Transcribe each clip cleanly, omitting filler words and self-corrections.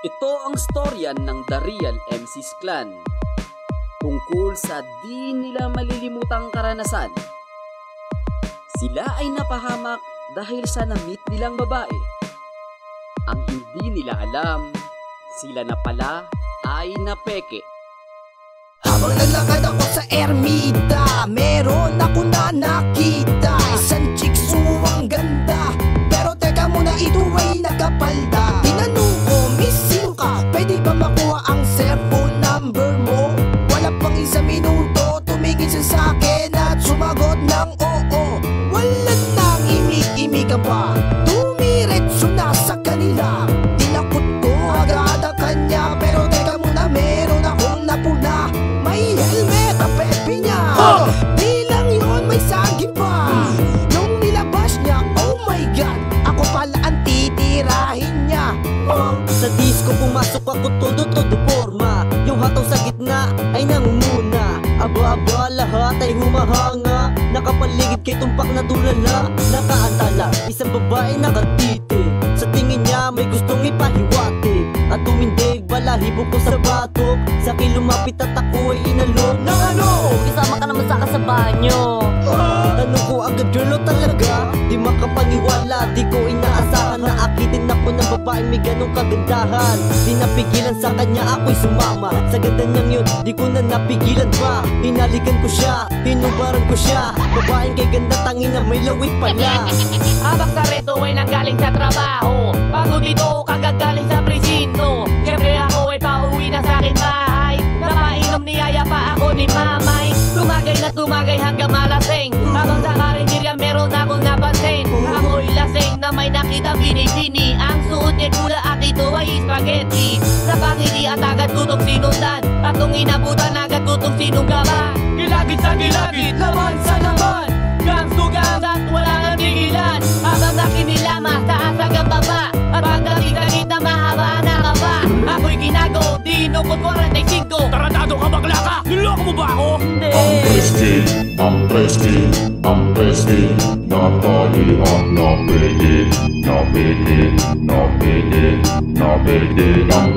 Ito ang storya ng The Real MC's Clan, tungkol sa di nila malilimutang karanasan. Sila ay napahamak dahil sa na-meet nilang babae. Ang hindi nila alam, sila na pala ay napeke. Habang naglakad ako sa ermita, meron ako na nakita isang chiksuwang ganda. Pero teka muna, ito ay nakapalda. Tinanong ko, miss, sino ka? Pwede ba makuha ang cellphone number mo? Wala pang isang minuto, tumingin siya sa akin at sumagot ng oo. Wala nang imik-imik ka ba? Tumiretso na sa kanila. Tinakot ko agad ang kanya, pero teka muna, meron akong napuna. May helmet ang pepe niya. Di lang yun, may saging pa. Nung nilabas niya, oh my god, ako pala ang titirahin niya. Sa disco pumasok ako todo-todo forma. Yung hataw sa gitna ay nangunguna. Aba-aba lahat ay humahanga. Nakapaligid kay tumpak na tulala. Nakaantala, isang babae nakatiti. Sa tingin niya may gustong ipahiwati. At tumindig, balahibo ko sa batok. Sa lumapit at ako ay inalok. Nang ano? Isama ka naman sa akin sa banyo. Tanong ko agad, girl, o talaga? Di makapangiwala, di ko inaasahan na akitin ako ng babaeng may ganong kagandahan. Di napigilan sa kanya, ako'y sumama. Sa ganda niyang yun, di ko na napigilan pa. Hinalikan ko siya, hinubaran ko siya. Babaeng kay ganda, tangin na may lawit pala. Habang sa reto ay nanggaling sa trabaho, pagod dito kagagaling sa presinto. Siyempre ako ay pauwi na sa akin bahay. Napainom niyaya pa ako ni mamay. Tumagay na tumagay hanggang malasing. Habang sa karinderya meron akong napansin. Ako'y lasing na may nakita binibini. Ang suot niya pula at ito ay spaghetti. Sa pangiti at agad kutong sinundan. At nung inabutan agad kutong sinunggaban. Gilagid sa gilagid, laman sa laman. Gang-sugang at wala nang tigilan. Habang nakinilamas, taas hanggang baba. At pagdating sa gitna mahaba na kaba. Ako'y ginago, dinukot 45. Taratado ka, bakla ka! Niloko mo ba ako? Hindi! Ang preski, natali at napigil. Ang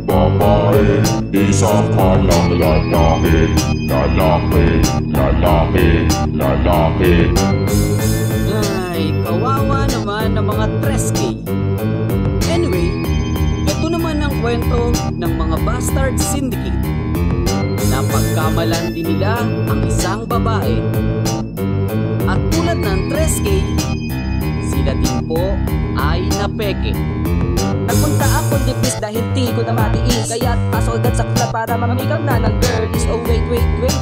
babae, isang palang lalaki. Ay, kawawa naman ng mga 3K. Anyway, ito naman ang kwento ng mga bastard syndicate. Napagkamalan din nila ang isang babae. At tulad ng 3K, sila din po ay napeke. Nagpunta ako dipis dahil di ko na matiis. Kaya't pasok agad sa club para mamigam na ng girlies. Oh wait,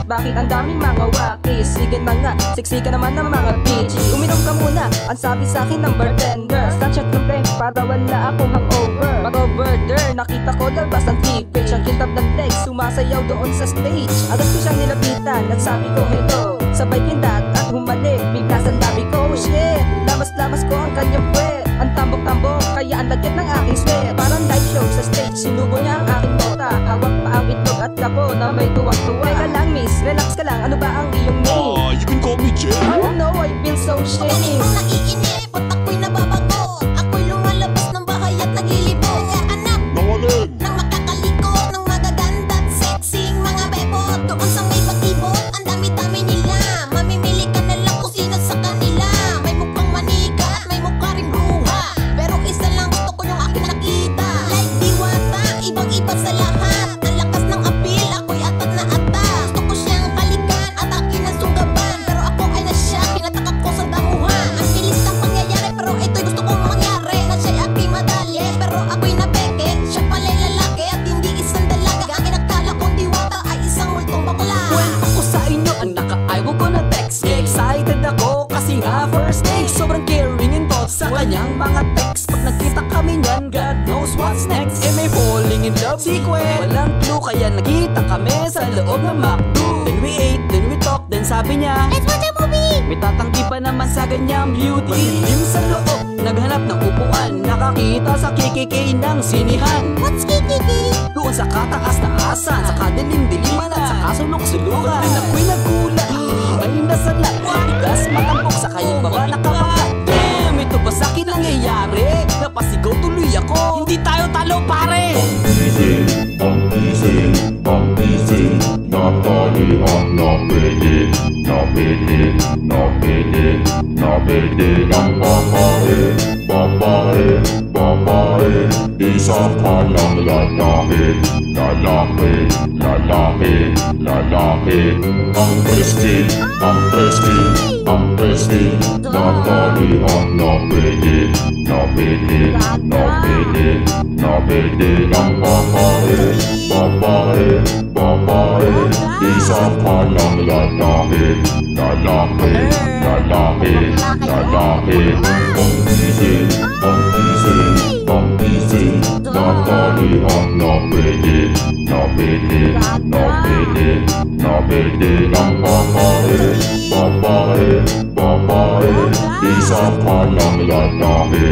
bakit ang daming mga wakis? Sige na nga, sexy ka naman ng mga bitch. Uminom ka muna, ang sabi sa akin ng bartender. Sunshot ng bank para wala akong hangover. Mag-over there, nakita ko labas ang tip-pitch. Ang kintab ng legs, sumasayaw doon sa stage. Agad ko siyang nilapitan at sabi ko hello. Sabay pindat at humalik, bigla sa labi ko. Shit, lamas ko ang kanyang puwet. Ang tambok-tambok, kaya ang lagyan ng aking sweat. Parang live show sa stage, sinubo niya ang aking bota. Hawak pa ang itlog at labo na may tuwak-tuwa. Teka lang miss, relax ka lang, ano ba ang iyong name? You can call me Jay. Oh no, I feel so shame. Kung naiinip at ako'y nababago, ako'y lumalabas ng bahay at naglilibot. Anak Nawalin! nang makakaliko ng magaganda at sexing mga bebot. Doon sa may pag-ibot, ang dami-dami nila. Mamimili ka na lang kung sino sa kanila. May mukhang manika, may mukha rin bruha. Pero isa lang gusto ko yung aking nakita. Like diwata, ibang-iba sa lahat. Ang lakas ng appeal, ako'y atat na atas. Gusto ko siyang halikan at akin ang sugaban. Pero ako ay nasya, kinatakak ko sa damuhan. Ang bilis ng pangyayari, pero ito'y gusto kong mangyari. Na siya'y aking madali, pero ako'y napeke. Siya pala'y lalaki at hindi isang dalaga. Ang inakala kong diwata ay isang multong bakla. Kwento ko sa inyo ang naka-ayaw ko na text. Excited ako kasi nga first day. Sobrang caring and thought sa kanyang mga text. Pag nagkita kami niyan, God knows what's next. Eh may falling in love sequence. Walang clue kaya nakita kami sa loob ng McDo. Then we ate, then we talked, then sabi niya, Let's watch a movie! may tatangki pa naman sa ganyang beauty. Madilim sa loob, naghanap ng upuan. Nakakita sa KKK ng sinihan. What's kikiki? Doon sa kataas-taasan, sa kadilim-diliman at sa kasulok-sulukan. Then ako'y nagulat, may nasala. Tigas matampok sa kayong baba nakapaka. Damn, ito ba sa'kin nangyayari? Napasigaw tuloy uuwi ako. Hindi tayo talo pare. Ang gising, natalihan na pwede, ang babae, isa pa lang lalaki, ang preski, natalihan na pwede, ang babae, isa pa lang lalaki, ang gising, natalihan na pwede, ang babae, isa pa lang lalaki,